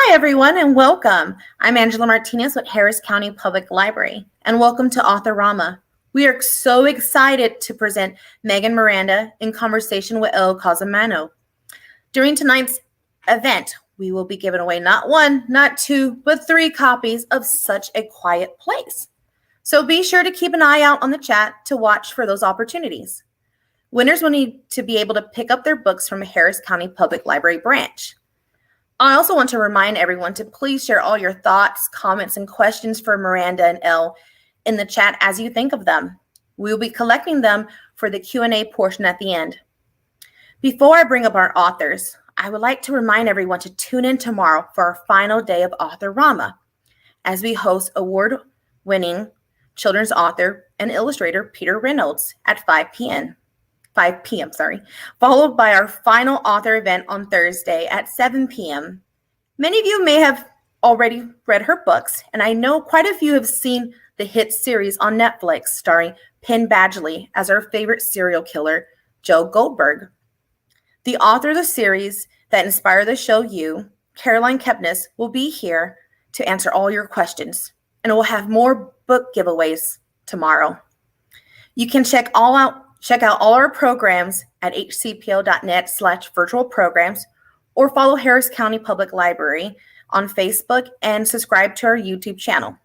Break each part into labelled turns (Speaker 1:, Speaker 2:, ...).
Speaker 1: Hi, everyone, and welcome. I'm Angela Martinez with Harris County Public Library, and welcome to Authorama. We are so excited to present Megan Miranda in conversation with Elle Cosimano. During tonight's event, we will be giving away not one, not two, but 3 copies of Such a Quiet Place. So be sure to keep an eye out on the chat to watch for those opportunities. Winners will need to be able to pick up their books from a Harris County Public Library branch. I also want to remind everyone to please share all your thoughts, comments, and questions for Miranda and Elle in the chat as you think of them. We will be collecting them for the Q&A portion at the end. Before I bring up our authors, I would like to remind everyone to tune in tomorrow for our final day of Authorama, as we host award-winning children's author and illustrator Peter Reynolds at 5 p.m., followed by our final author event on Thursday at 7 p.m. Many of you may have already read her books, and I know quite a few have seen the hit series on Netflix starring Penn Badgley as our favorite serial killer, Joe Goldberg. The author of the series that inspired the show You, Caroline Kepnes, will be here to answer all your questions, and we'll have more book giveaways tomorrow. You can check out all our programs at hcpo.net/virtual programs, or follow Harris County Public Library on Facebook and subscribe to our YouTube channel.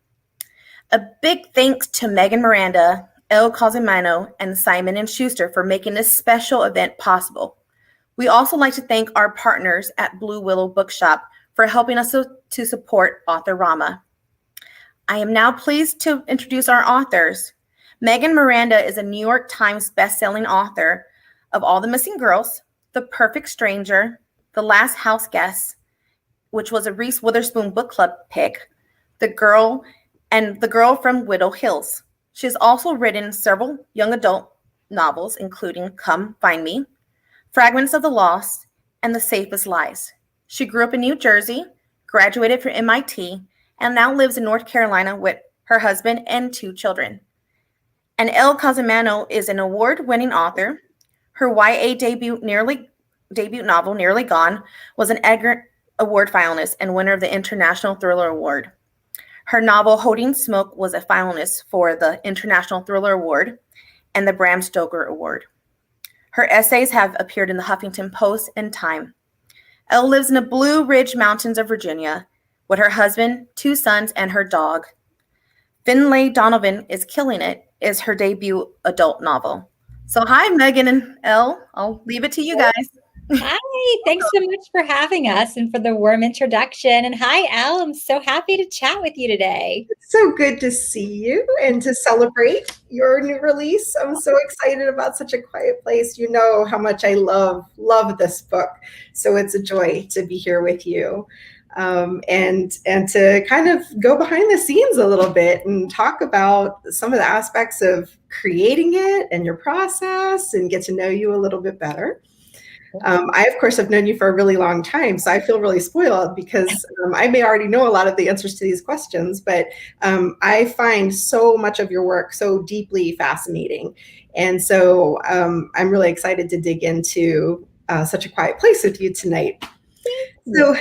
Speaker 1: A big thanks to Megan Miranda, Elle Cosimano, and Simon & Schuster for making this special event possible. We also like to thank our partners at Blue Willow Bookshop for helping us to support Authorama. I am now pleased to introduce our authors. Megan Miranda is a New York Times bestselling author of All the Missing Girls, The Perfect Stranger, The Last House Guest, which was a Reese Witherspoon book club pick, The Girl from Widow Hills. She has also written several young adult novels, including Come Find Me, Fragments of the Lost, and The Safest Lies. She grew up in New Jersey, graduated from MIT, and now lives in North Carolina with her husband and 2 children. And Elle Cosimano is an award-winning author. Her YA debut novel, Nearly Gone, was an Edgar Award finalist and winner of the International Thriller Award. Her novel, Holding Smoke, was a finalist for the International Thriller Award and the Bram Stoker Award. Her essays have appeared in the Huffington Post and Time. Elle lives in the Blue Ridge Mountains of Virginia with her husband, 2 sons, and her dog. Finlay Donovan is Killing It is her debut adult novel. So hi, Megan and Elle. I'll leave it to you guys.
Speaker 2: Hi, thanks so much for having us and for the warm introduction. And hi, Elle. I'm so happy to chat with you today.
Speaker 3: It's so good to see you and to celebrate your new release. I'm so excited about Such a Quiet Place. You know how much I love this book. So it's a joy to be here with you. And to kind of go behind the scenes a little bit and talk about some of the aspects of creating it and your process and get to know you a little bit better. I, of course, have known you for a really long time, so I feel really spoiled because I may already know a lot of the answers to these questions, but I find so much of your work so deeply fascinating. And so I'm really excited to dig into Such a Quiet Place with you tonight. So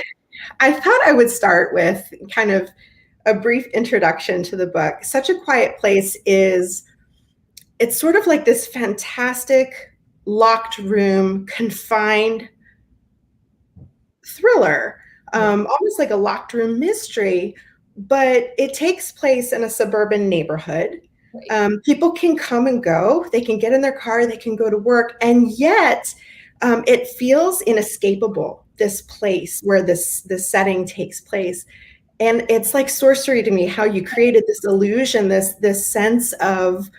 Speaker 3: I thought I would start with kind of a brief introduction to the book. Such a Quiet Place it's sort of like this fantastic locked room, confined thriller, almost like a locked room mystery, but it takes place in a suburban neighborhood. Right. People can come and go, they can get in their car, they can go to work, and yet it feels inescapable, this place where this setting takes place. And it's like sorcery to me how you created this illusion, this sense of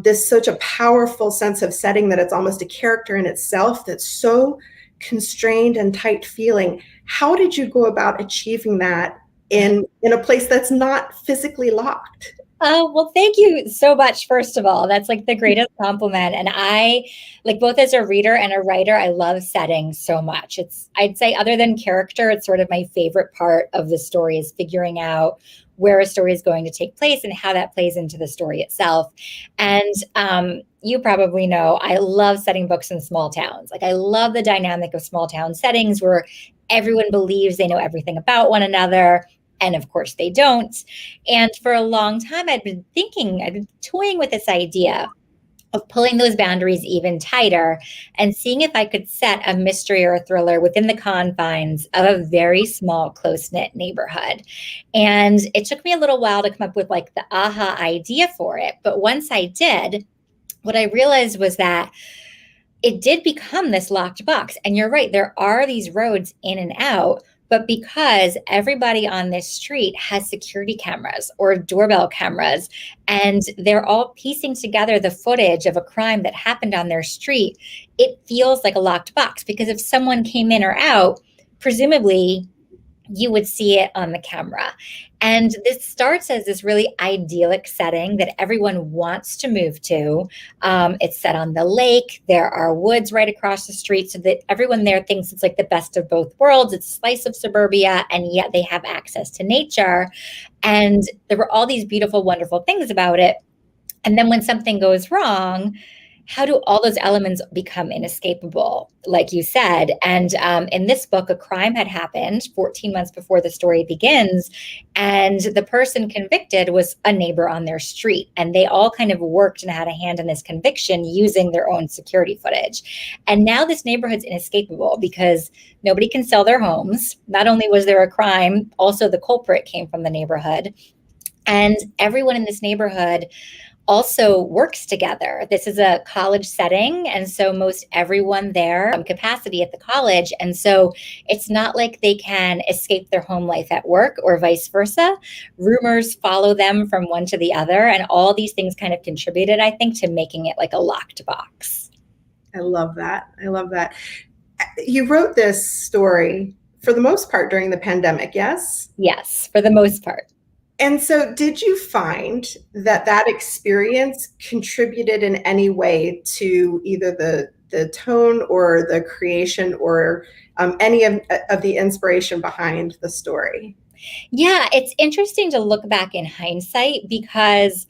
Speaker 3: this such a powerful sense of setting that it's almost a character in itself that's so constrained and tight feeling. How did you go about achieving that in a place that's not physically locked?
Speaker 2: Well, thank you so much, first of all. That's like the greatest compliment. And I, like, both as a reader and a writer, I love settings so much. I'd say other than character, it's sort of my favorite part of the story is figuring out where a story is going to take place and how that plays into the story itself. And you probably know, I love setting books in small towns. Like, I love the dynamic of small town settings where everyone believes they know everything about one another. And of course they don't. And for a long time, I'd been toying with this idea of pulling those boundaries even tighter and seeing if I could set a mystery or a thriller within the confines of a very small, close-knit neighborhood. And it took me a little while to come up with like the aha idea for it. But once I did, what I realized was that it did become this locked box. And you're right, there are these roads in and out, but because everybody on this street has security cameras or doorbell cameras, and they're all piecing together the footage of a crime that happened on their street, it feels like a locked box, because if someone came in or out, presumably you would see it on the camera. And this starts as this really idyllic setting that everyone wants to move to. It's set on the lake. There are woods right across the street, so that everyone there thinks it's like the best of both worlds. It's a slice of suburbia, and yet they have access to nature. And there were all these beautiful, wonderful things about it. And then when something goes wrong, how do all those elements become inescapable, like you said? And in this book, a crime had happened 14 months before the story begins, and the person convicted was a neighbor on their street. And they all kind of worked and had a hand in this conviction using their own security footage. And now this neighborhood's inescapable because nobody can sell their homes. Not only was there a crime, also the culprit came from the neighborhood. And everyone in this neighborhood also works together. This is a college setting, and so most everyone there capacity at the college. And so it's not like they can escape their home life at work or vice versa. Rumors follow them from one to the other, and all these things kind of contributed, I think, to making it like a locked box.
Speaker 3: I love that. I love that. You wrote this story for the most part during the pandemic, yes?
Speaker 2: Yes, for the most part.
Speaker 3: And so did you find that that experience contributed in any way to either the tone or the creation or any of the inspiration behind the story?
Speaker 2: Yeah, it's interesting to look back in hindsight, because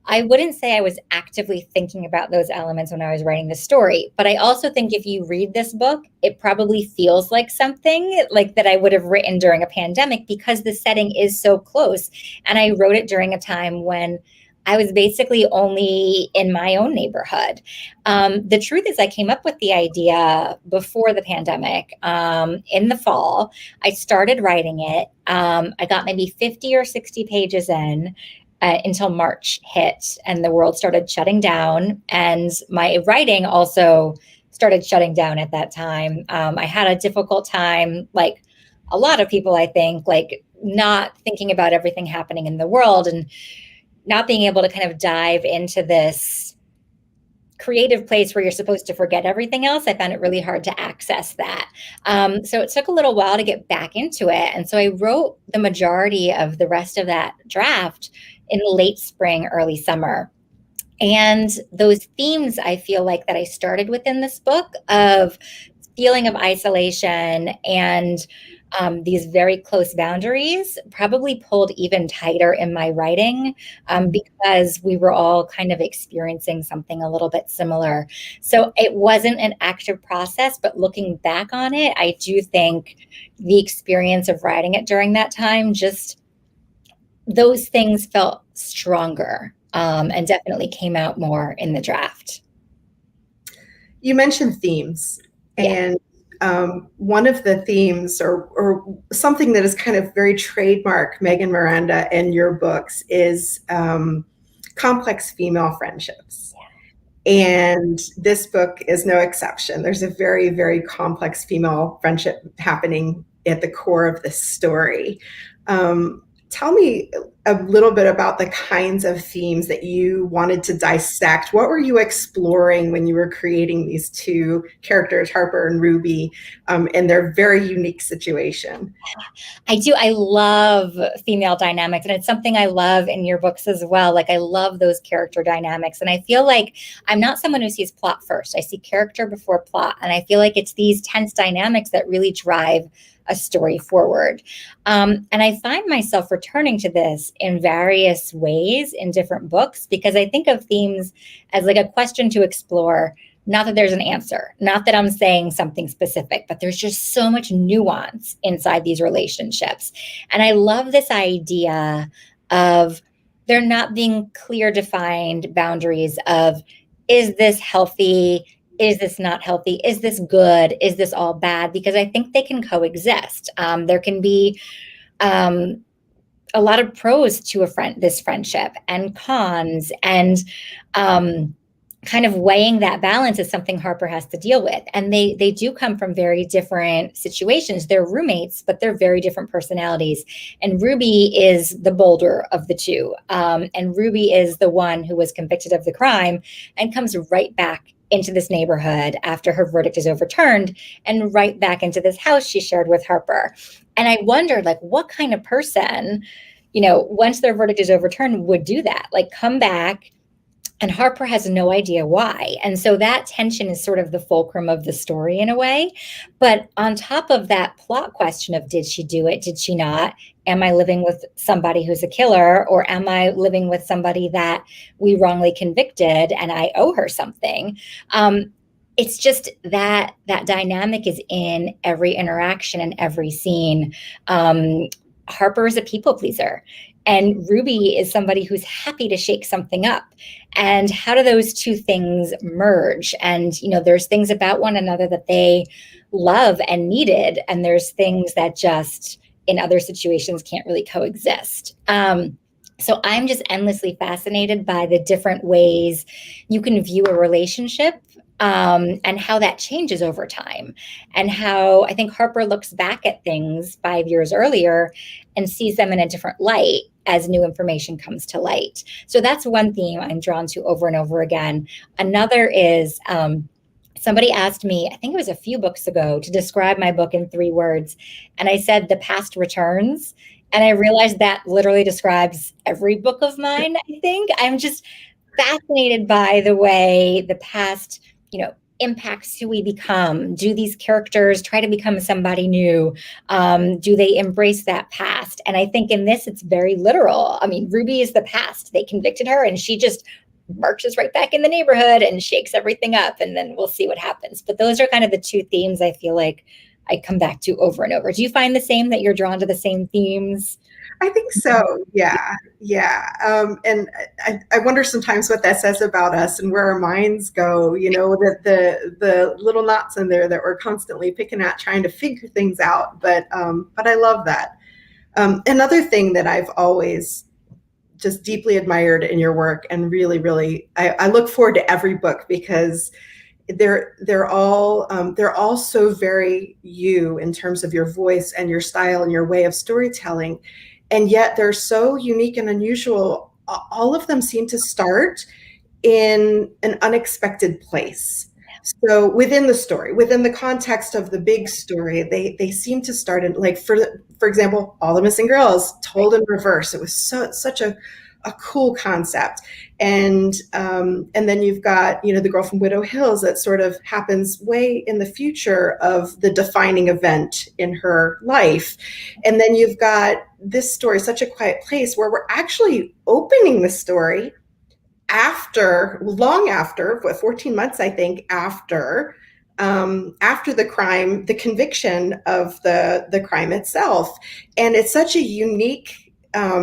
Speaker 2: I wouldn't say I was actively thinking about those elements when I was writing the story. But I also think if you read this book, it probably feels like something like that I would have written during a pandemic, because the setting is so close. And I wrote it during a time when I was basically only in my own neighborhood. The truth is, I came up with the idea before the pandemic. In the fall, I started writing it. I got maybe 50 or 60 pages in. Until March hit and the world started shutting down, and my writing also started shutting down at that time. I had a difficult time, like a lot of people, I think, like not thinking about everything happening in the world and not being able to kind of dive into this creative place where you're supposed to forget everything else. I found it really hard to access that. So it took a little while to get back into it. And so I wrote the majority of the rest of that draft in late spring, early summer. And those themes, I feel like, that I started within this book of feeling of isolation and these very close boundaries probably pulled even tighter in my writing, because we were all kind of experiencing something a little bit similar. So it wasn't an active process, but looking back on it, I do think the experience of writing it during that time, just those things felt stronger, and definitely came out more in the draft.
Speaker 3: You mentioned themes, and one of the themes or something that is kind of very trademark Megan Miranda in your books is complex female friendships. And this book is no exception. There's a very, very complex female friendship happening at the core of this story. Tell me a little bit about the kinds of themes that you wanted to dissect. What were you exploring when you were creating these two characters, Harper and Ruby, in their very unique situation?
Speaker 2: I do. I love female dynamics, and it's something I love in your books as well. Like, I love those character dynamics. And I feel like I'm not someone who sees plot first. I see character before plot. And I feel like it's these tense dynamics that really drive a story forward. And I find myself returning to this in various ways in different books, because I think of themes as like a question to explore Not that there's an answer, not that I'm saying something specific, but there's just so much nuance inside these relationships. And I love this idea of there not being clear defined boundaries of, is this healthy? Is this not healthy? Is this good? Is this all bad? Because I think they can coexist. There can be a lot of pros to this friendship and cons, and kind of weighing that balance is something Harper has to deal with. And they do come from very different situations. They're roommates, but they're very different personalities. And Ruby is the bolder of the two. And Ruby is the one who was convicted of the crime and comes right back into this neighborhood after her verdict is overturned, and right back into this house she shared with Harper. And I wondered, like, what kind of person, once their verdict is overturned, would do that? Like, come back, and Harper has no idea why. And so that tension is sort of the fulcrum of the story in a way. But on top of that plot question of, did she do it? Did she not? Am I living with somebody who's a killer, or am I living with somebody that we wrongly convicted and I owe her something? It's just that dynamic is in every interaction and every scene. Harper is a people pleaser, and Ruby is somebody who's happy to shake something up. And how do those two things merge? And, there's things about one another that they love and needed, and there's things that just in other situations can't really coexist. So I'm just endlessly fascinated by the different ways you can view a relationship, and how that changes over time, and how I think Harper looks back at things 5 years earlier and sees them in a different light as new information comes to light. So that's one theme I'm drawn to over and over again. Another is, somebody asked me, I think it was a few books ago, to describe my book in 3 words. And I said, the past returns. And I realized that literally describes every book of mine, I think. I'm just fascinated by the way the past, impacts who we become. Do these characters try to become somebody new? Do they embrace that past? And I think in this, it's very literal. I mean, Ruby is the past. They convicted her, and she just marches right back in the neighborhood and shakes everything up, and then we'll see what happens. But those are kind of the 2 themes I feel like I come back to over and over. Do you find the same, that you're drawn to the same themes?
Speaker 3: I think so. Yeah. And I wonder sometimes what that says about us and where our minds go, that the little knots in there that we're constantly picking at, trying to figure things out. But I love that. Another thing that I've always just deeply admired in your work, and really, really, I look forward to every book, because they're all so very you in terms of your voice and your style and your way of storytelling. And yet they're so unique and unusual. All of them seem to start in an unexpected place. So within the story, within the context of the big story, they seem to start in, like, for example, All the Missing Girls, told in reverse. It was such a cool concept. And then you've got, The Girl from Widow Hills, that sort of happens way in the future of the defining event in her life. And then you've got this story, Such a Quiet Place, where we're actually opening the story long after, 14 months, I think, after the crime, the conviction of the crime itself. And it's such a unique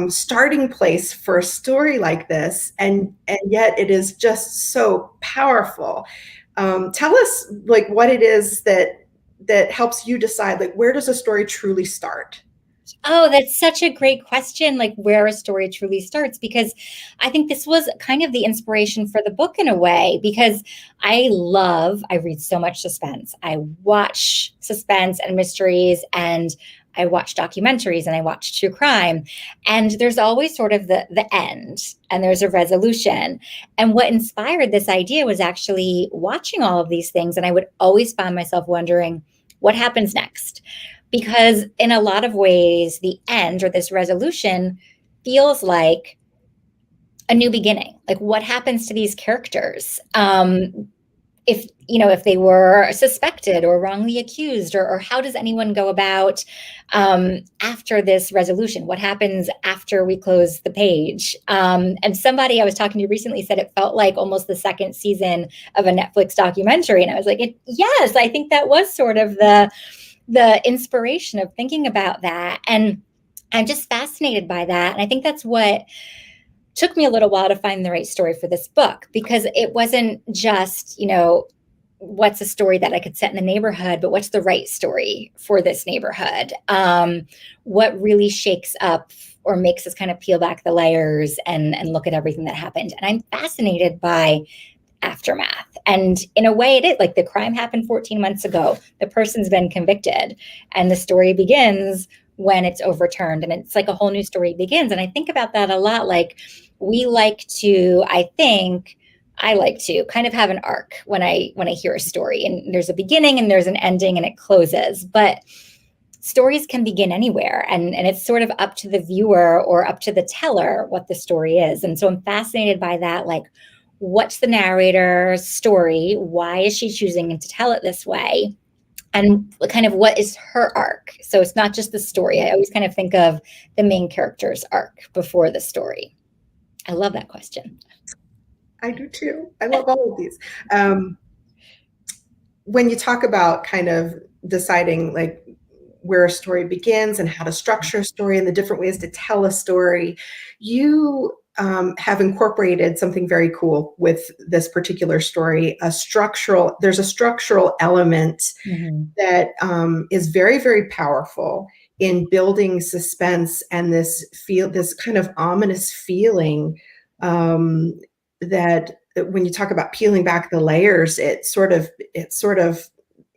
Speaker 3: starting place for a story like this, and yet it is just so powerful. Tell us, like, what it is that helps you decide, like, where does a story truly start?
Speaker 2: Oh, that's such a great question, like where a story truly starts, because I think this was kind of the inspiration for the book in a way, because I read so much suspense. I watch suspense and mysteries, and I watch documentaries, and I watch true crime, and there's always sort of the end, and there's a resolution. And what inspired this idea was actually watching all of these things, and I would always find myself wondering, what happens next? Because in a lot of ways, the end, or this resolution, feels like a new beginning. Like, what happens to these characters? if they were suspected or wrongly accused, or how does anyone go about after this resolution? What happens after we close the page? And somebody I was talking to recently said it felt like almost the second season of a Netflix documentary. And I was like, yes, I think that was sort of the inspiration of thinking about that. And I'm just fascinated by that. And I think that's what took me a little while to find the right story for this book, because it wasn't just, what's a story that I could set in the neighborhood, but what's the right story for this neighborhood? What really shakes up or makes us kind of peel back the layers and look at everything that happened. And I'm fascinated by aftermath. And in a way, it is like the crime happened 14 months ago. The person's been convicted, and the story begins when it's overturned, and it's like a whole new story begins. And I think about that a lot. Like, I like to kind of have an arc when I hear a story, and there's a beginning and there's an ending and it closes. But stories can begin anywhere, and it's sort of up to the viewer or up to the teller what the story is. And so I'm fascinated by that. Like, what's the narrator's story? Why is she choosing to tell it this way? And kind of what is her arc? So it's not just the story. I always kind of think of the main character's arc before the story. I love that question.
Speaker 3: I do too. I love all of these. When you talk about kind of deciding like where a story begins and how to structure a story and the different ways to tell a story, you have incorporated something very cool with this particular story. There's a structural element that is very, very powerful in building suspense and this kind of ominous feeling that when you talk about peeling back the layers, it sort of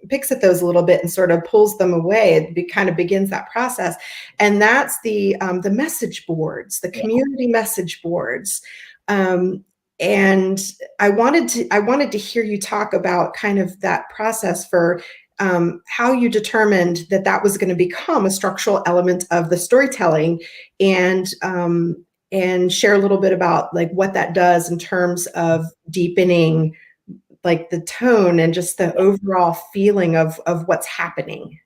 Speaker 3: picks at those a little bit and sort of pulls them away. It kind of begins that process. And that's the message boards, the community message boards. And I wanted to hear you talk about kind of that process for how you determined that was going to become a structural element of the storytelling, and share a little bit about like what that does in terms of deepening like the tone and just the overall feeling of what's happening.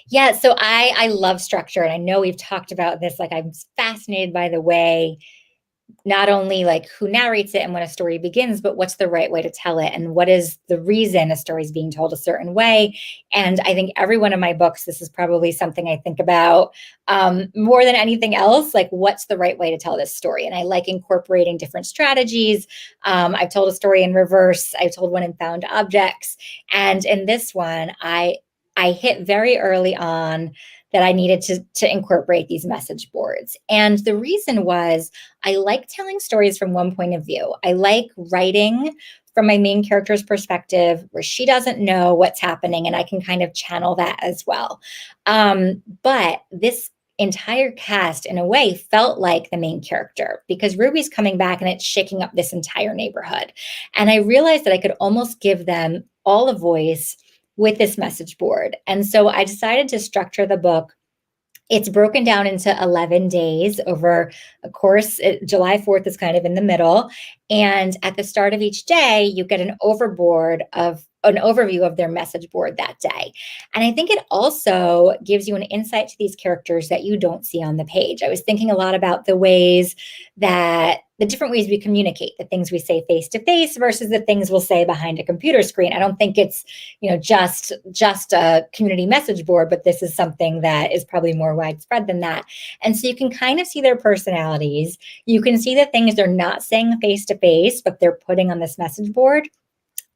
Speaker 2: Yeah, so I love structure, and I know we've talked about this. Like, I'm fascinated by the way, not only like who narrates it and when a story begins, but what's the right way to tell it, and what is the reason a story is being told a certain way. And I think every one of my books, this is probably something I think about more than anything else. Like, what's the right way to tell this story? And I like incorporating different strategies. I've told a story in reverse. I've told one in found objects. And in this one, I hit very early on that I needed to incorporate these message boards. And the reason was I like telling stories from one point of view. I like writing from my main character's perspective where she doesn't know what's happening, and I can kind of channel that as well. But this entire cast in a way felt like the main character, because Ruby's coming back and it's shaking up this entire neighborhood. And I realized that I could almost give them all a voice with this message board. And so I decided to structure the book. It's broken down into 11 days over a course. July 4th is kind of in the middle. And at the start of each day, you get an overview of their message board that day. And I think it also gives you an insight to these characters that you don't see on the page. I was thinking a lot about the different ways we communicate, the things we say face to face versus the things we'll say behind a computer screen. I don't think it's, just a community message board, but this is something that is probably more widespread than that. And so you can kind of see their personalities. You can see the things they're not saying face to face, but they're putting on this message board.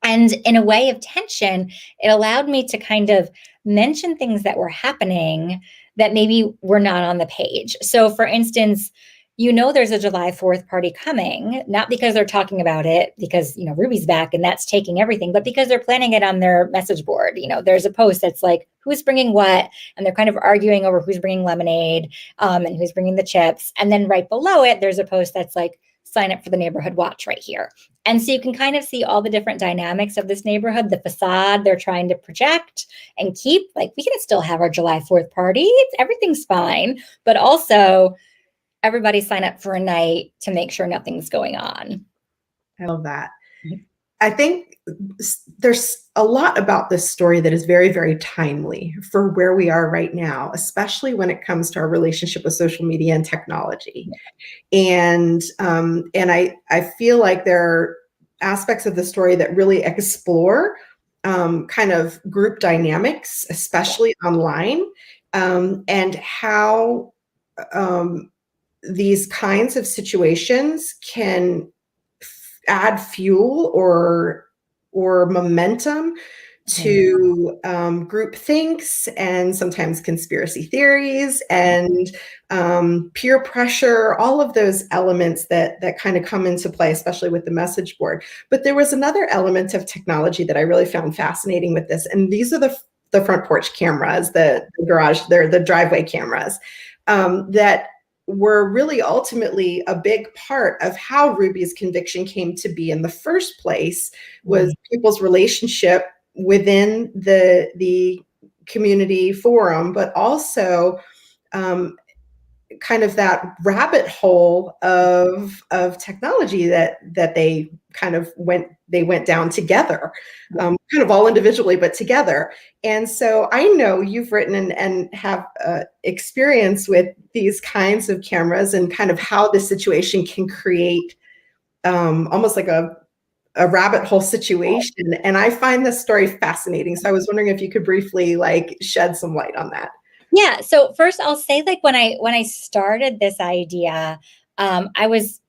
Speaker 2: And in a way of tension, it allowed me to kind of mention things that were happening that maybe were not on the page. So for instance, there's a July 4th party coming, not because they're talking about it, because, Ruby's back and that's taking everything, but because they're planning it on their message board. There's a post that's like, who's bringing what? And they're kind of arguing over who's bringing lemonade and who's bringing the chips. And then right below it, there's a post that's like, sign up for the neighborhood watch right here. And so you can kind of see all the different dynamics of this neighborhood, the facade they're trying to project and keep. Like, we can still have our July 4th party. Everything's fine. But also, everybody sign up for a night to make sure nothing's going on.
Speaker 3: I love that. I think there's a lot about this story that is very, very timely for where we are right now, especially when it comes to our relationship with social media and technology. And I feel like there are aspects of the story that really explore kind of group dynamics, especially online, and how these kinds of situations can add fuel or momentum to group thinks and sometimes conspiracy theories and peer pressure, all of those elements that kind of come into play, especially with the message board. But there was another element of technology that I really found fascinating with this, and these are the front porch cameras, the garage, they're the driveway cameras, that were really ultimately a big part of how Ruby's conviction came to be in the first place, was people's relationship within the community forum, but also kind of that rabbit hole of technology that they kind of went down together, kind of all individually, but together. And so I know you've written and have experience with these kinds of cameras and kind of how the situation can create almost like a rabbit hole situation. And I find this story fascinating. So I was wondering if you could briefly like shed some light on that.
Speaker 2: Yeah. So first I'll say, like, when I started this idea, I was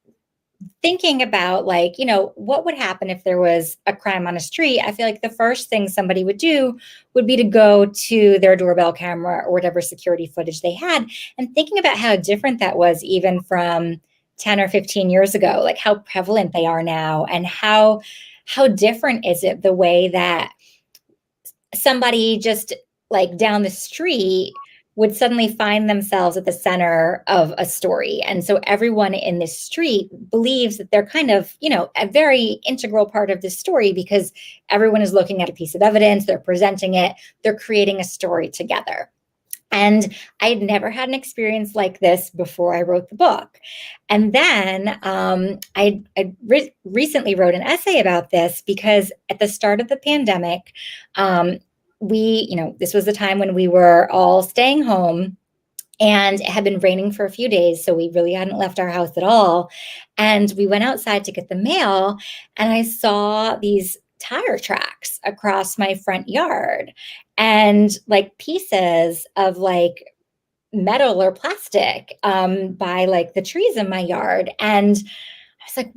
Speaker 2: thinking about, like, what would happen if there was a crime on a street. I feel like the first thing somebody would do would be to go to their doorbell camera or whatever security footage they had, and thinking about how different that was even from 10 or 15 years ago, like how prevalent they are now, and how different is it the way that somebody just like down the street would suddenly find themselves at the center of a story. And so everyone in this street believes that they're kind of, a very integral part of this story, because everyone is looking at a piece of evidence, they're presenting it, they're creating a story together. And I had never had an experience like this before I wrote the book. And then I recently wrote an essay about this, because at the start of the pandemic, this was the time when we were all staying home, and it had been raining for a few days. So we really hadn't left our house at all. And we went outside to get the mail, and I saw these tire tracks across my front yard, and like pieces of like metal or plastic by like the trees in my yard. And I was like,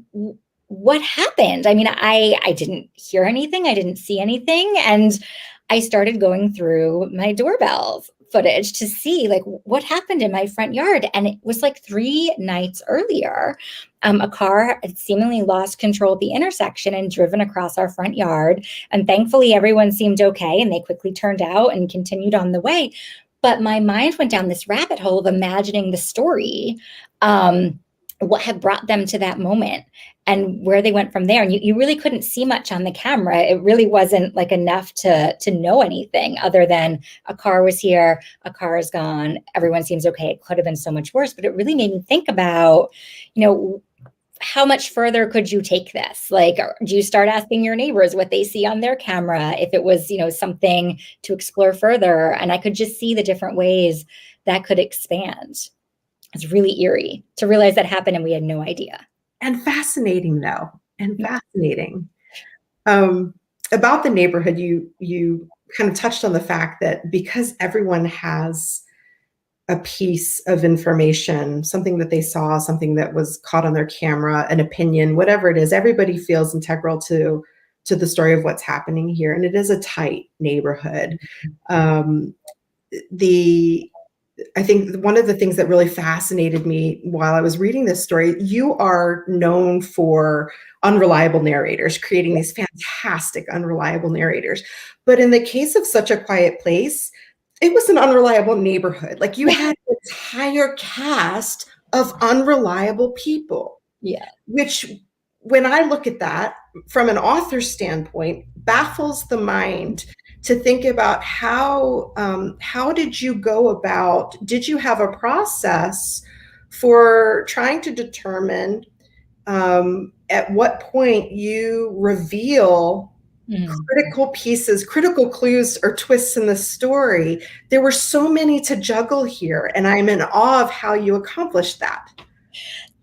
Speaker 2: what happened? I mean, I didn't hear anything. I didn't see anything. And I started going through my doorbell footage to see like what happened in my front yard. And it was like 3 nights earlier, a car had seemingly lost control at the intersection and driven across our front yard. And thankfully, everyone seemed okay, and they quickly turned out and continued on the way. But my mind went down this rabbit hole of imagining the story, what had brought them to that moment and where they went from there. And you really couldn't see much on the camera. It really wasn't like enough to know anything other than a car was here, a car is gone, everyone seems okay. It could have been so much worse, but it really made me think about, how much further could you take this? Like, do you start asking your neighbors what they see on their camera if it was, something to explore further? And I could just see the different ways that could expand. It's really eerie to realize that happened and we had no idea.
Speaker 3: And fascinating, though, fascinating. About the neighborhood, you kind of touched on the fact that because everyone has a piece of information, something that they saw, something that was caught on their camera, an opinion, whatever it is, everybody feels integral to the story of what's happening here. And it is a tight neighborhood. I think one of the things that really fascinated me while I was reading this story, you are known for unreliable narrators, creating these fantastic unreliable narrators. But in the case of Such a Quiet Place, it was an unreliable neighborhood. Like you had an entire cast of unreliable people.
Speaker 2: Yeah.
Speaker 3: Which, when I look at that from an author's standpoint, baffles the mind to think about how did you go about, did you have a process for trying to determine at what point you reveal critical pieces, critical clues or twists in the story. There were so many to juggle here, and I'm in awe of how you accomplished that.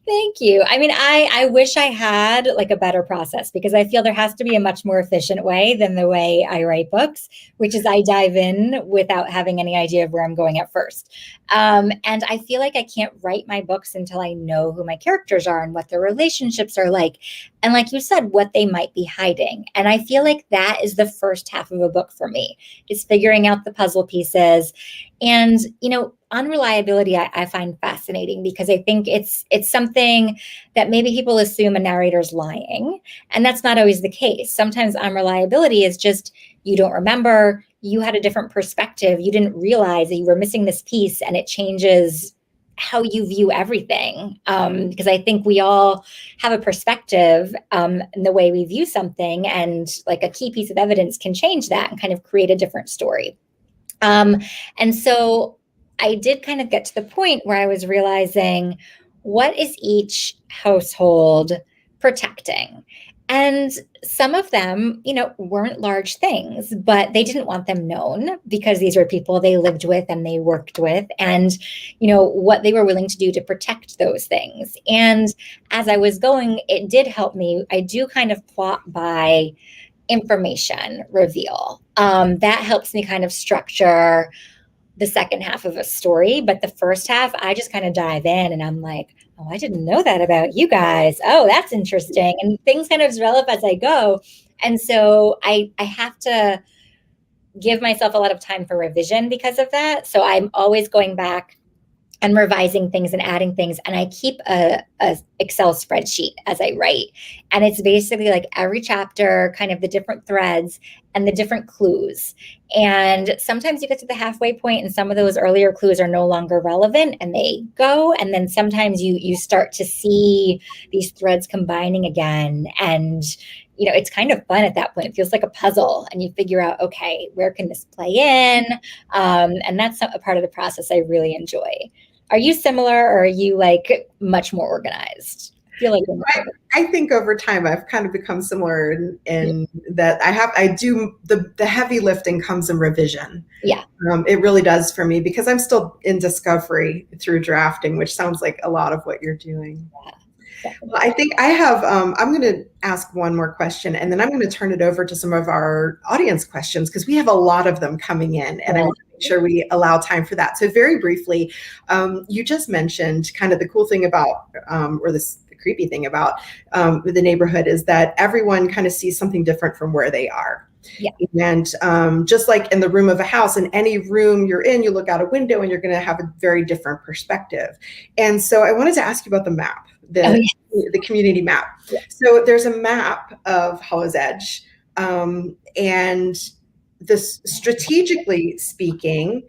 Speaker 2: Thank you. I mean, I wish I had like a better process, because I feel there has to be a much more efficient way than the way I write books, which is I dive in without having any idea of where I'm going at first. And I feel like I can't write my books until I know who my characters are and what their relationships are like. And like you said, what they might be hiding. And I feel like that is the first half of a book for me, is figuring out the puzzle pieces. And, unreliability, I find fascinating, because I think it's something that maybe people assume a narrator's lying. And that's not always the case. Sometimes unreliability is just, you don't remember, you had a different perspective, you didn't realize that you were missing this piece, and it changes how you view everything. Because I think we all have a perspective in the way we view something, and like a key piece of evidence can change that and kind of create a different story. And so I did kind of get to the point where I was realizing, what is each household protecting? And some of them, weren't large things, but they didn't want them known, because these were people they lived with and they worked with, and, what they were willing to do to protect those things. And as I was going, it did help me. I do kind of plot by information reveal. That helps me kind of structure the second half of a story. But the first half, I just kind of dive in and I'm like, oh, I didn't know that about you guys. Oh, that's interesting. And things kind of develop as I go. And so I have to give myself a lot of time for revision because of that. So I'm always going back and revising things and adding things. And I keep a Excel spreadsheet as I write. And it's basically like every chapter, kind of the different threads and the different clues. And sometimes you get to the halfway point and some of those earlier clues are no longer relevant and they go. And then sometimes you start to see these threads combining again. And it's kind of fun at that point. It feels like a puzzle, and you figure out, okay, where can this play in? And that's a part of the process I really enjoy. Are you similar, or are you like much more organized? I feel like
Speaker 3: I think over time I've kind of become similar in that I do the heavy lifting comes in revision.
Speaker 2: Yeah.
Speaker 3: It really does for me, because I'm still in discovery through drafting, which sounds like a lot of what you're doing.
Speaker 2: Yeah.
Speaker 3: Well, I think I have, I'm going to ask one more question, and then I'm going to turn it over to some of our audience questions, because we have a lot of them coming in, and I want to make sure we allow time for that. So very briefly, you just mentioned kind of the cool thing about, or the creepy thing about the neighborhood is that everyone kind of sees something different from where they are.
Speaker 2: Yeah.
Speaker 3: And just like in the room of a house, in any room you're in, you look out a window and you're going to have a very different perspective. And so I wanted to ask you about the map, the community map. Yeah. So there's a map of Hollow's Edge, and this, strategically speaking,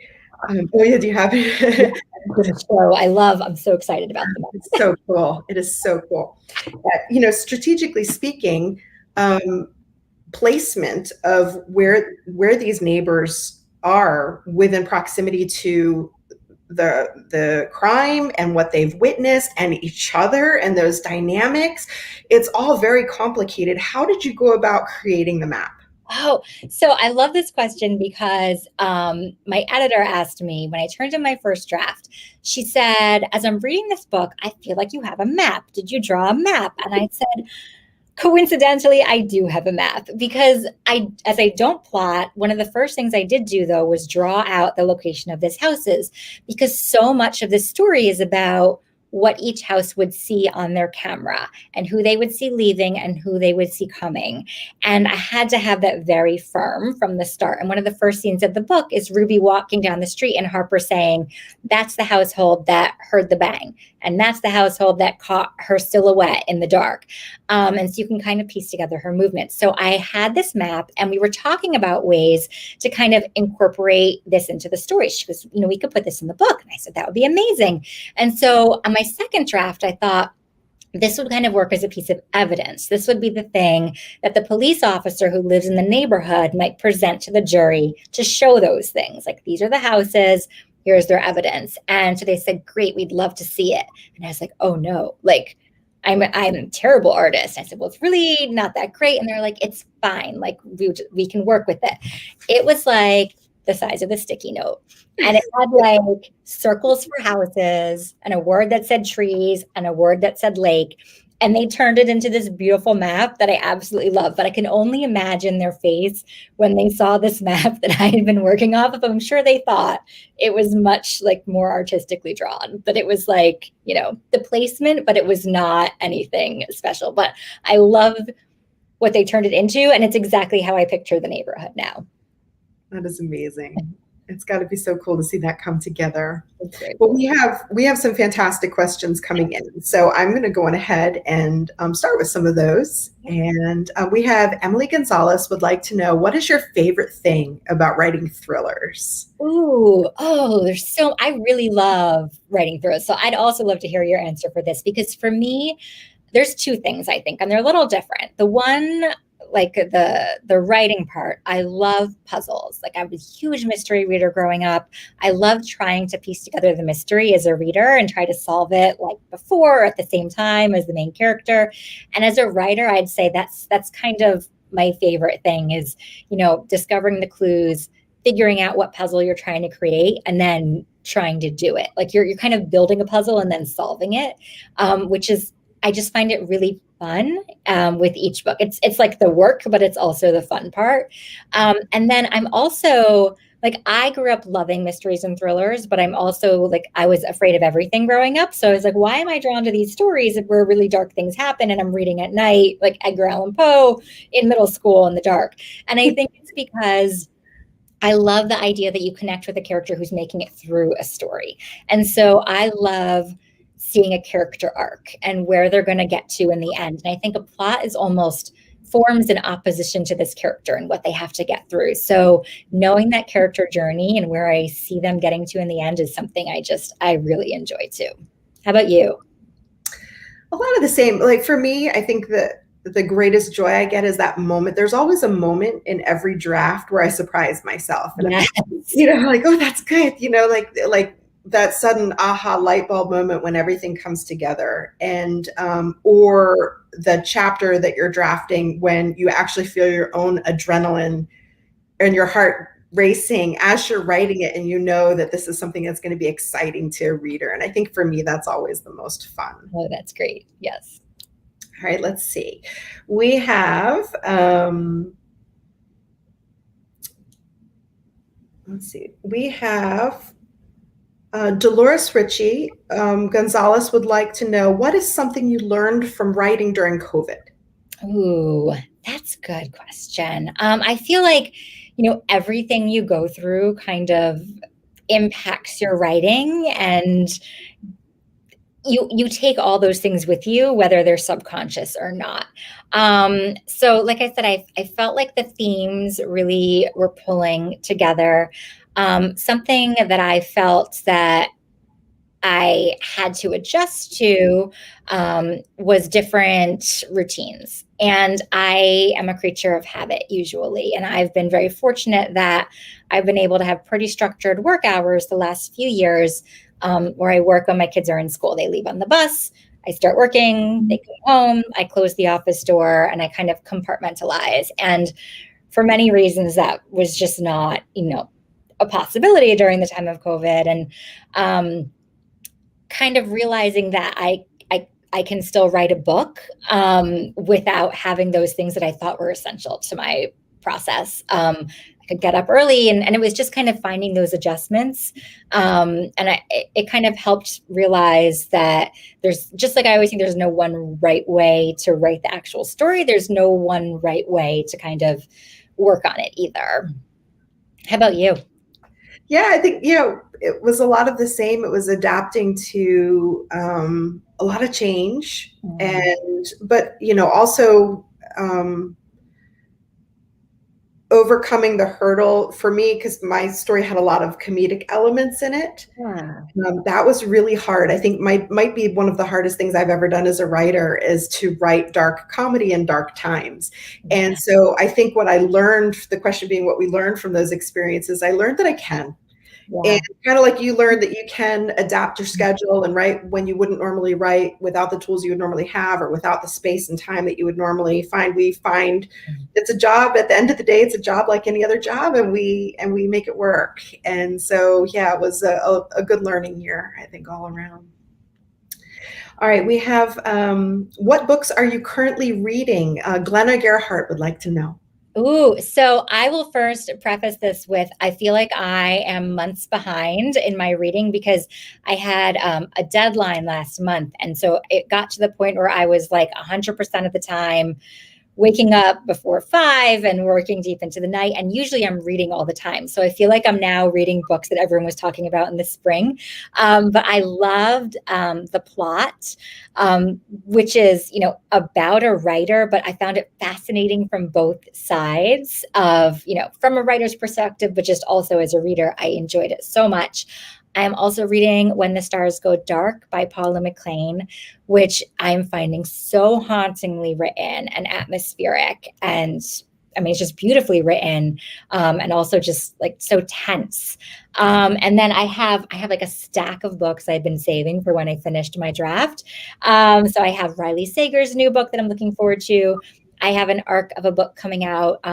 Speaker 3: do you have it?
Speaker 2: I'm so excited about them.
Speaker 3: It's so cool. It is so cool. Strategically speaking, placement of where these neighbors are within proximity to the crime and what they've witnessed and each other and those dynamics, it's all very complicated. How did you go about creating the map?
Speaker 2: Oh, so I love this question because my editor asked me when I turned in my first draft, she said, as I'm reading this book, I feel like you have a map. Did you draw a map? And I said, coincidentally, I do have a map, because as I don't plot, one of the first things I did do, though, was draw out the location of this houses, because so much of this story is about what each house would see on their camera and who they would see leaving and who they would see coming. And I had to have that very firm from the start. And one of the first scenes of the book is Ruby walking down the street and Harper saying, that's the household that heard the bang. And that's the household that caught her silhouette in the dark. And so you can kind of piece together her movements. So I had this map and we were talking about ways to kind of incorporate this into the story. She goes, we could put this in the book. And I said, that would be amazing. And so on my second draft, I thought, this would kind of work as a piece of evidence. This would be the thing that the police officer who lives in the neighborhood might present to the jury to show those things. Like, these are the houses, here's their evidence. And so they said, great, we'd love to see it. And I was like, oh no, like, I'm a terrible artist. I said, well, it's really not that great. And they're like, it's fine. Like we can work with it. It was like the size of the sticky note. And it had like circles for houses and a word that said trees and a word that said lake. And they turned it into this beautiful map that I absolutely love. But I can only imagine their face when they saw this map that I had been working off of. I'm sure they thought it was much like more artistically drawn. But it was like, you know, the placement, but it was not anything special. But I love what they turned it into. And it's exactly how I picture the neighborhood now.
Speaker 3: That is amazing. It's got to be so cool to see that come together. Well, we have some fantastic questions coming in. So I'm going to go on ahead and start with some of those. And we have Emily Gonzalez would like to know, what is your favorite thing about writing thrillers?
Speaker 2: I really love writing thrillers. So I'd also love to hear your answer for this, because for me, there's two things I think, and they're a little different. The one, like the writing part, I love puzzles. Like I was a huge mystery reader growing up. I love trying to piece together the mystery as a reader and try to solve it like before or at the same time as the main character. And as a writer, I'd say that's kind of my favorite thing is, you know, discovering the clues, figuring out what puzzle you're trying to create, and then trying to do it. Like you're kind of building a puzzle and then solving it, which is, I just find it really fun with each book. It's like the work, but it's also the fun part. And then I'm also like, I grew up loving mysteries and thrillers, but I'm also like, I was afraid of everything growing up. So I was like, why am I drawn to these stories where really dark things happen and I'm reading at night, like Edgar Allan Poe in middle school in the dark? And I think it's because I love the idea that you connect with a character who's making it through a story. And so I love seeing a character arc and where they're going to get to in the end. And I think a plot is almost forms in opposition to this character and what they have to get through. So knowing that character journey and where I see them getting to in the end is something I really enjoy too. How about you?
Speaker 3: A lot of the same. Like for me, I think that the greatest joy I get is that moment. There's always a moment in every draft where I surprise myself. And
Speaker 2: Yes.
Speaker 3: you know, like, oh, that's good. You know, like that sudden aha light bulb moment when everything comes together, and or the chapter that you're drafting when you actually feel your own adrenaline and your heart racing as you're writing it, and you know that this is something that's going to be exciting to a reader. And I think for me, that's always the most fun.
Speaker 2: Oh, that's great. Yes.
Speaker 3: All right, let's see. We have Dolores Ritchie Gonzalez would like to know, what is something you learned from writing during COVID?
Speaker 2: Ooh, that's a good question. I feel like, you know, everything you go through kind of impacts your writing, and you take all those things with you, whether they're subconscious or not. So like I said, I felt like the themes really were pulling together. Something that I felt that I had to adjust to was different routines. And I am a creature of habit usually. And I've been very fortunate that I've been able to have pretty structured work hours the last few years, where I work when my kids are in school. They leave on the bus, I start working, they come home, I close the office door, and I kind of compartmentalize. And for many reasons, that was just not, you know, a possibility during the time of COVID. And kind of realizing that I can still write a book without having those things that I thought were essential to my process. I could get up early, and it was just kind of finding those adjustments. And it kind of helped realize that there's, just like I always think, there's no one right way to write the actual story. There's no one right way to kind of work on it either. How about you?
Speaker 3: Yeah, I think, you know, it was a lot of the same. It was adapting to a lot of change, but you know, also overcoming the hurdle for me, because my story had a lot of comedic elements in it.
Speaker 2: Yeah.
Speaker 3: That was really hard. I think might be one of the hardest things I've ever done as a writer is to write dark comedy in dark times. Yeah. And so I think what I learned, the question being what we learned from those experiences, I learned that I can.
Speaker 2: Yeah.
Speaker 3: And kind of like you learned that you can adapt your schedule and write when you wouldn't normally write, without the tools you would normally have, or without the space and time that you would normally find. We find it's a job. At the end of the day, it's a job like any other job, and we make it work. And so, yeah, it was a good learning year, I think, all around. All right, we have, what books are you currently reading? Glenna Gerhardt would like to know.
Speaker 2: Ooh, so I will first preface this with, I feel like I am months behind in my reading because I had a deadline last month. And so it got to the point where I was like 100% of the time waking up before 5 and working deep into the night. And usually I'm reading all the time. So I feel like I'm now reading books that everyone was talking about in the spring. But I loved The Plot, which is, about a writer, but I found it fascinating from both sides of, from a writer's perspective, but just also as a reader, I enjoyed it so much. I am also reading When the Stars Go Dark by Paula Mclean, which I'm finding so hauntingly written and atmospheric. And I mean, it's just beautifully written, and also just like so tense. And then I have like a stack of books I've been saving for when I finished my draft. So I have Riley Sager's new book that I'm looking forward to. I have an arc of a book coming out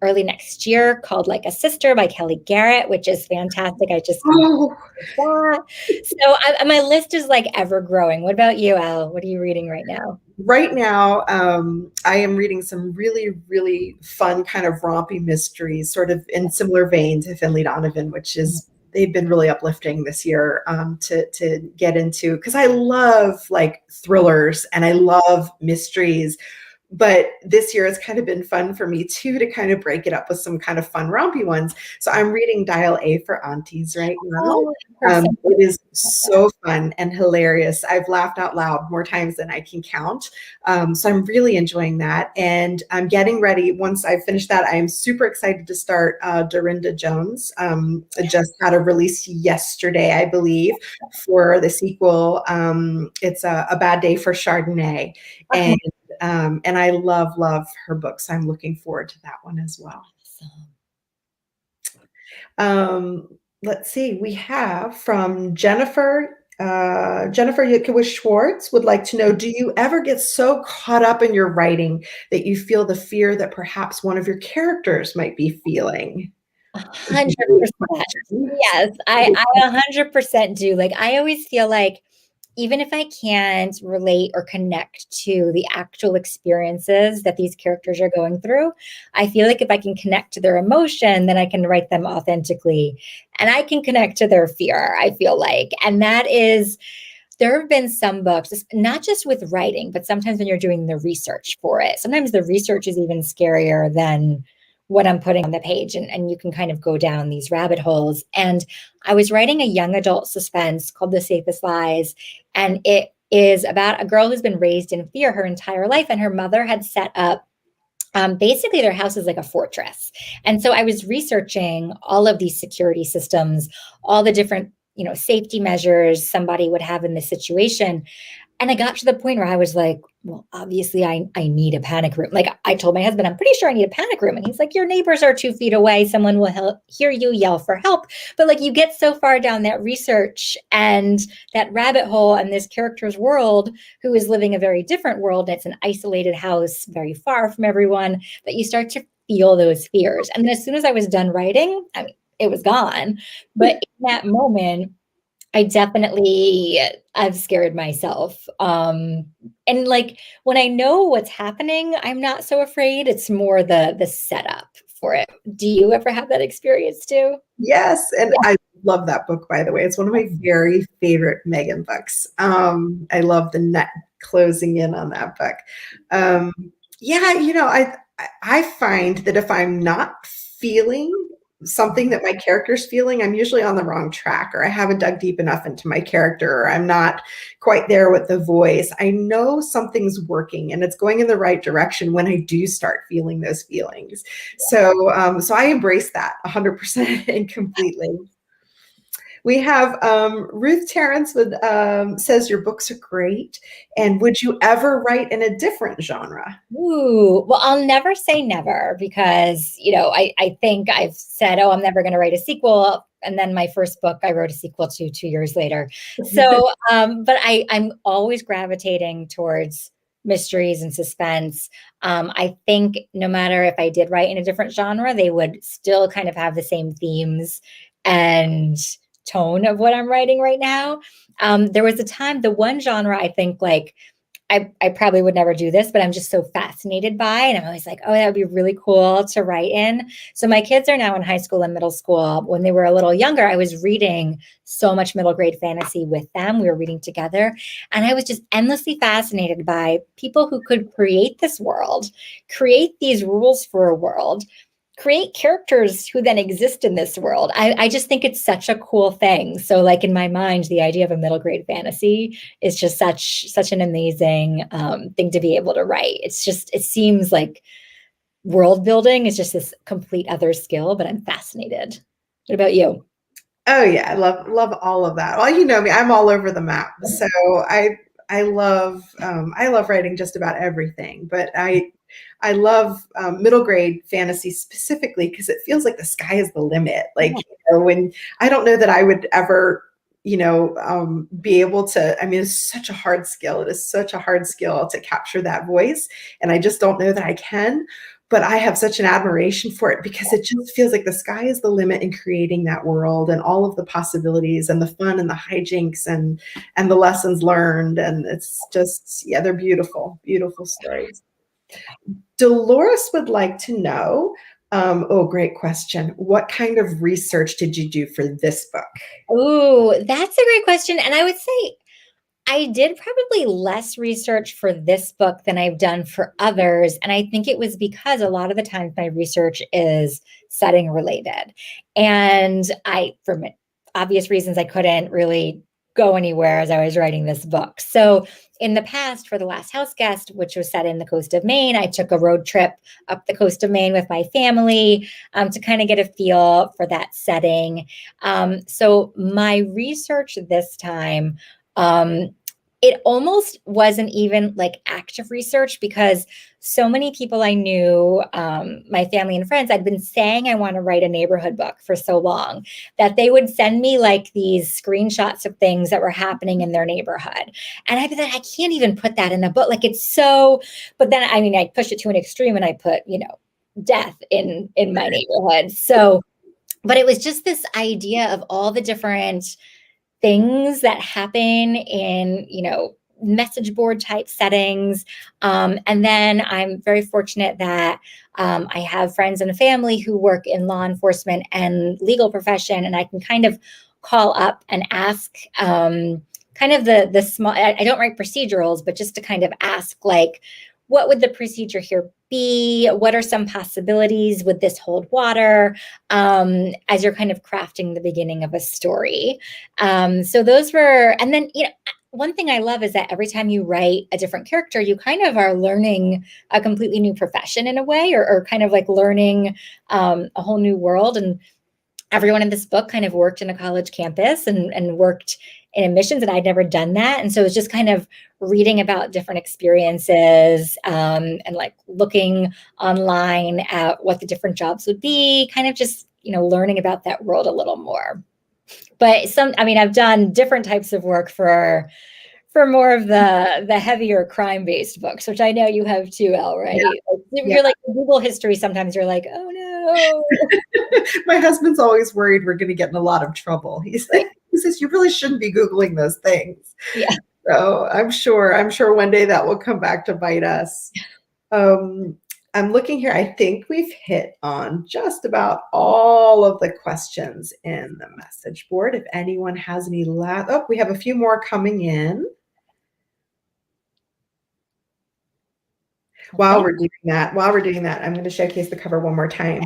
Speaker 2: early next year called Like a Sister by Kelly Garrett, which is fantastic. I just that. So my list is like ever growing. What about you, Elle? What are you reading right now?
Speaker 3: Right now, I am reading some really, really fun kind of rompy mysteries, sort of in similar vein to Finley Donovan, which is, they've been really uplifting this year to get into, because I love like thrillers and I love mysteries. But this year has kind of been fun for me too, to kind of break it up with some kind of fun rompy ones. So I'm reading Dial A for Aunties right now. It is so fun and hilarious. I've laughed out loud more times than I can count. So I'm really enjoying that. And I'm getting ready. Once I finish that, I am super excited to start Dorinda Jones. It just had a release yesterday, I believe, for the sequel. It's a Bad Day for Chardonnay. And I love her books. I'm looking forward to that one as well. Let's see. We have from Jennifer Yitkiewicz Schwartz would like to know, do you ever get so caught up in your writing that you feel the fear that perhaps one of your characters might be feeling?
Speaker 2: 100%. Yes, I 100% do. Like, I always feel like even if I can't relate or connect to the actual experiences that these characters are going through, I feel like if I can connect to their emotion, then I can write them authentically. And I can connect to their fear, I feel like. And that is, there have been some books, not just with writing, but sometimes when you're doing the research for it, sometimes the research is even scarier than what I'm putting on the page, and you can kind of go down these rabbit holes. And I was writing a young adult suspense called The Safest Lies, and it is about a girl who's been raised in fear her entire life, and her mother had set up basically their house is like a fortress. And so I was researching all of these security systems, all the different safety measures somebody would have in this situation. And I got to the point where I was like, well, obviously I need a panic room. Like, I told my husband, I'm pretty sure I need a panic room. And he's like, your neighbors are 2 feet away. Someone will hear you yell for help. But like, you get so far down that research and that rabbit hole and this character's world, who is living a very different world. It's an isolated house, very far from everyone, that you start to feel those fears. And then as soon as I was done writing, I mean, it was gone. But in that moment, I've scared myself. And like, when I know what's happening, I'm not so afraid. It's more the setup for it. Do you ever have that experience too?
Speaker 3: Yes. And I love that book, by the way. It's one of my very favorite Megan books. I love the net closing in on that book. I find that if I'm not feeling something that my character's feeling, I'm usually on the wrong track, or I haven't dug deep enough into my character, or I'm not quite there with the voice. I know something's working and it's going in the right direction when I do start feeling those feelings. So I embrace that 100% and completely. We have Ruth Terrence says your books are great. And would you ever write in a different genre?
Speaker 2: Ooh, well, I'll never say never, because, I think I've said, I'm never going to write a sequel. And then my first book, I wrote a sequel to 2 years later. So, but I'm always gravitating towards mysteries and suspense. I think no matter if I did write in a different genre, they would still kind of have the same themes and tone of what I'm writing right now. There was a time, the one genre I think like I probably would never do this, but I'm just so fascinated by, and I'm always like, oh, that would be really cool to write in. So my kids are now in high school and middle school. When they were a little younger, I was reading so much middle grade fantasy with them. We were reading together, and I was just endlessly fascinated by people who could create this world, create these rules for a world, create characters who then exist in this world. I just think it's such a cool thing. So like in my mind, the idea of a middle grade fantasy is just such an amazing thing to be able to write. It seems like world building is just this complete other skill, but I'm fascinated. What about you?
Speaker 3: Oh yeah, I love all of that. Well, you know me, I'm all over the map. So I love writing just about everything, but I love middle grade fantasy specifically because it feels like the sky is the limit. Like, you know, when I don't know that I would ever, you know, be able to, I mean, it's such a hard skill. It is such a hard skill to capture that voice. And I just don't know that I can, but I have such an admiration for it because it just feels like the sky is the limit in creating that world and all of the possibilities and the fun and the hijinks and the lessons learned. And it's just, yeah, they're beautiful, beautiful stories. Dolores would like to know, oh, great question. What kind of research did you do for this book?
Speaker 2: Oh, that's a great question. And I would say I did probably less research for this book than I've done for others. And I think it was because a lot of the times my research is setting related. And for obvious reasons, I couldn't really go anywhere as I was writing this book. So in the past, for The Last House Guest, which was set in the coast of Maine, I took a road trip up the coast of Maine with my family to kind of get a feel for that setting. So my research this time, it almost wasn't even like active research because so many people I knew, my family and friends, I'd been saying I want to write a neighborhood book for so long that they would send me like these screenshots of things that were happening in their neighborhood. And I'd be like, I can't even put that in a book. Like it's so, but then, I mean, I pushed it to an extreme and I put, you know, death in my neighborhood. So, but it was just this idea of all the different things that happen in, you know, message board type settings. And then I'm very fortunate that I have friends and family who work in law enforcement and legal profession, and I can kind of call up and ask kind of the small, I don't write procedurals, but just to kind of ask like, what would the procedure here be? What are some possibilities? Would this hold water? As you're kind of crafting the beginning of a story. So those were, and then, you know, one thing I love is that every time you write a different character, you kind of are learning a completely new profession in a way, or kind of like learning a whole new world. And everyone in this book kind of worked in a college campus and worked in admissions, and I'd never done that. And so it was just kind of reading about different experiences and like looking online at what the different jobs would be, kind of just, you know, learning about that world a little more. But I've done different types of work for more of the heavier crime-based books, which I know you have too, Elle, right? Yeah. You're like Google history, sometimes you're like, oh no.
Speaker 3: My husband's always worried we're going to get in a lot of trouble. He says, you really shouldn't be Googling those things.
Speaker 2: Yeah.
Speaker 3: So I'm sure one day that will come back to bite us. I'm looking here. I think we've hit on just about all of the questions in the message board. If anyone has any we have a few more coming in. While we're doing that, I'm going to showcase the cover one more time.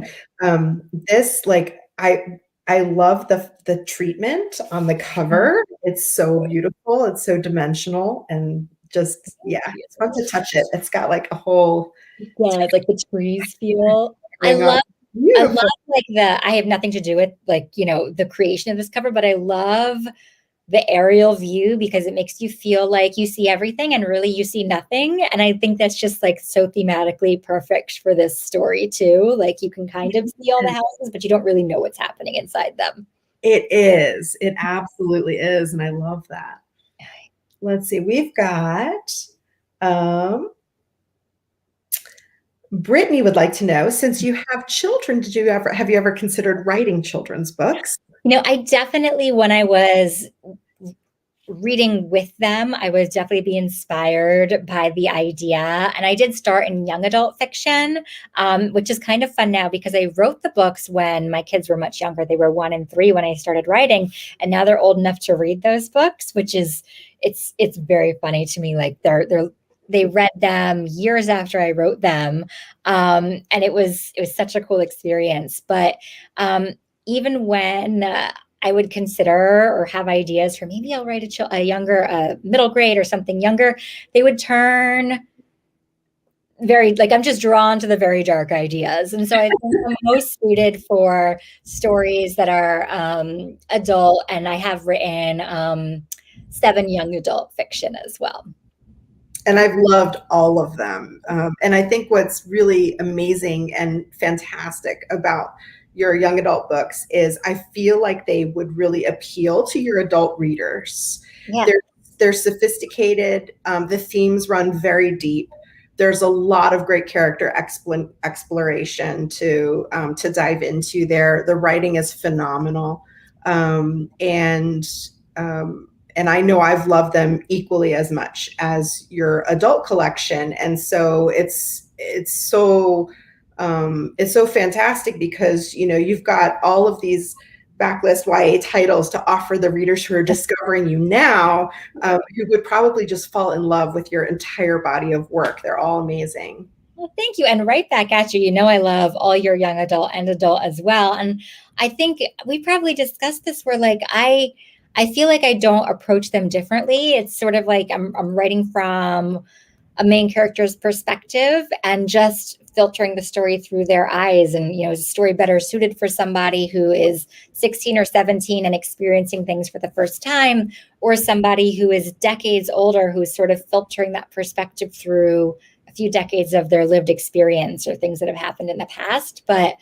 Speaker 3: This, like, I love the treatment on the cover. It's so beautiful. It's so dimensional and just, yeah, it's fun to touch it. It's got like a whole,
Speaker 2: it's like the trees feel. I love like I have nothing to do with like, you know, the creation of this cover, but I love the aerial view because it makes you feel like you see everything and really you see nothing. And I think that's just like so thematically perfect for this story too. Like you can kind of see all the houses, but you don't really know what's happening inside them.
Speaker 3: It is. It absolutely is. And I love that. Let's see. We've got Brittany would like to know, since you have children, have you ever considered writing children's books?
Speaker 2: I definitely, when I was reading with them, I was definitely be inspired by the idea. And I did start in young adult fiction, which is kind of fun now because I wrote the books when my kids were much younger. They were 1 and 3 when I started writing, and now they're old enough to read those books, which is, it's very funny to me. Like they read them years after I wrote them. And it was such a cool experience. But even when I would consider or have ideas for maybe I'll write a younger, middle grade or something younger, they would turn very, like, I'm just drawn to the very dark ideas. And so I think I'm most suited for stories that are adult, and I have written 7 young adult fiction as well.
Speaker 3: And I've loved all of them. And I think what's really amazing and fantastic about your young adult books is I feel like they would really appeal to your adult readers.
Speaker 2: Yeah.
Speaker 3: They're sophisticated. The themes run very deep. There's a lot of great character exploration to dive into there. The writing is phenomenal. And I know I've loved them equally as much as your adult collection. And so it's so fantastic because, you've got all of these backlist YA titles to offer the readers who are discovering you now, who would probably just fall in love with your entire body of work. They're all amazing.
Speaker 2: Well, thank you. And right back at you. I love all your young adult and adult as well. And I think we probably discussed this where I feel like I don't approach them differently. It's sort of like I'm writing from a main character's perspective and just filtering the story through their eyes. And, is a story better suited for somebody who is 16 or 17 and experiencing things for the first time, or somebody who is decades older, who's sort of filtering that perspective through a few decades of their lived experience or things that have happened in the past. But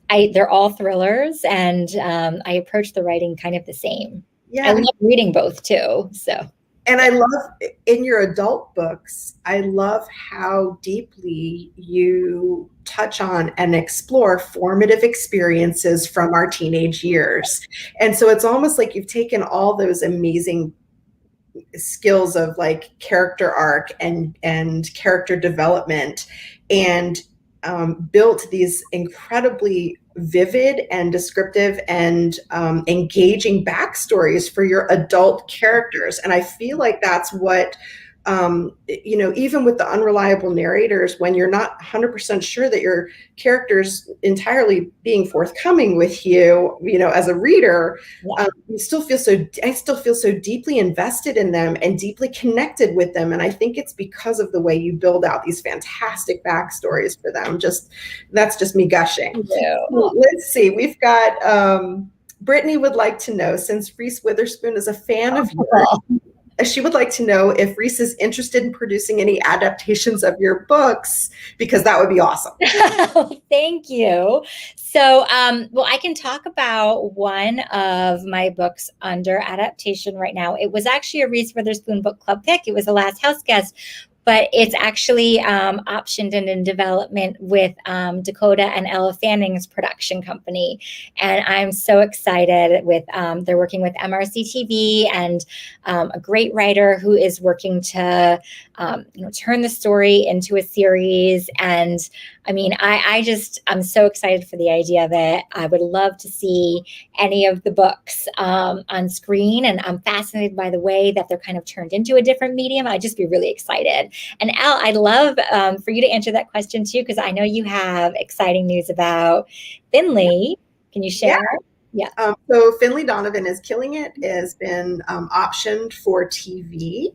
Speaker 2: they're all thrillers, and I approach the writing kind of the same. Yeah. I love reading both too. So.
Speaker 3: And I love in your adult books, I love how deeply you touch on and explore formative experiences from our teenage years. And so it's almost like you've taken all those amazing skills of like character arc and character development and built these incredibly vivid and descriptive and engaging backstories for your adult characters. And I feel like that's what, even with the unreliable narrators, when you're not 100% sure that your character's entirely being forthcoming with you, as a reader, I still feel so deeply invested in them and deeply connected with them. And I think it's because of the way you build out these fantastic backstories for them. That's just me gushing.
Speaker 2: Yeah.
Speaker 3: Let's see. We've got Brittany would like to know, since Reese Witherspoon is a fan of yours, she would like to know if Reese is interested in producing any adaptations of your books, because that would be awesome.
Speaker 2: Thank you. So, I can talk about one of my books under adaptation right now. It was actually a Reese Witherspoon book club pick. It was a Last House Guest, but it's actually optioned and in development with Dakota and Ella Fanning's production company. And I'm so excited with, they're working with MRC TV and a great writer who is working to, turn the story into a series. And I mean, I'm so excited for the idea of it. I would love to see any of the books on screen. And I'm fascinated by the way that they're kind of turned into a different medium. I'd just be really excited. And Elle, I'd love for you to answer that question too, because I know you have exciting news about Finley. Can you share? Yeah.
Speaker 3: So Finley Donovan is killing it. It has been optioned for TV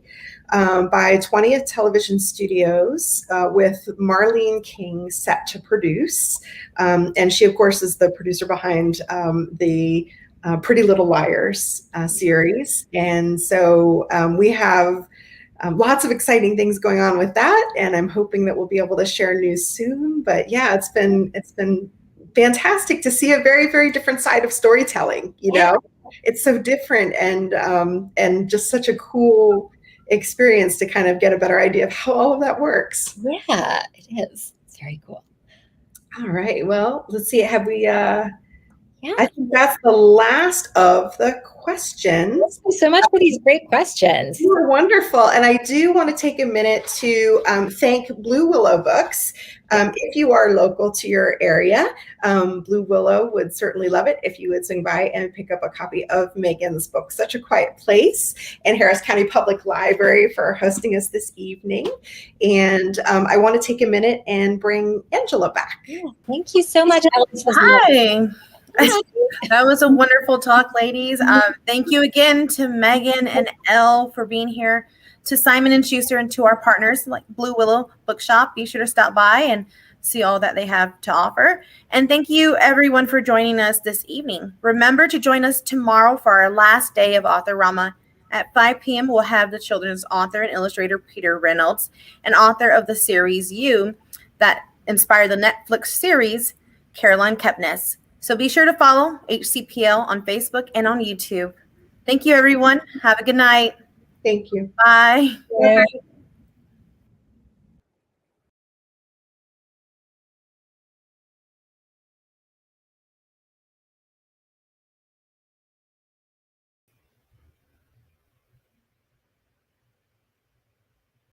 Speaker 3: by 20th Television Studios with Marlene King set to produce. And she, of course, is the producer behind the Pretty Little Liars series. And so we have lots of exciting things going on with that. And I'm hoping that we'll be able to share news soon. But yeah, it's been fantastic to see a very, very different side of storytelling, it's so different and just such a cool experience to kind of get a better idea of how all of that works.
Speaker 2: Yeah, it is. It's very cool.
Speaker 3: All right. Well, let's see. Have we?
Speaker 2: Yeah.
Speaker 3: I think that's the last of the questions.
Speaker 2: Thank you so much for these great questions.
Speaker 3: You were wonderful. And I do want to take a minute to thank Blue Willow Books. If you are local to your area, Blue Willow would certainly love it if you would swing by and pick up a copy of Megan's book, Such a Quiet Place, and Harris County Public Library for hosting us this evening. And I want to take a minute and bring Angela back.
Speaker 2: Yeah, thank you so much.
Speaker 1: Hi. That was a wonderful talk, ladies. Thank you again to Megan and Elle for being here, to Simon & Schuster, and to our partners like Blue Willow Bookshop. Be sure to stop by and see all that they have to offer. And thank you, everyone, for joining us this evening. Remember to join us tomorrow for our last day of Authorama. At 5 p.m., we'll have the children's author and illustrator Peter Reynolds, and author of the series You that inspired the Netflix series, Caroline Kepnes. So be sure to follow HCPL on Facebook and on YouTube. Thank you, everyone. Have a good night.
Speaker 3: Thank you.
Speaker 1: Bye.
Speaker 2: Bye.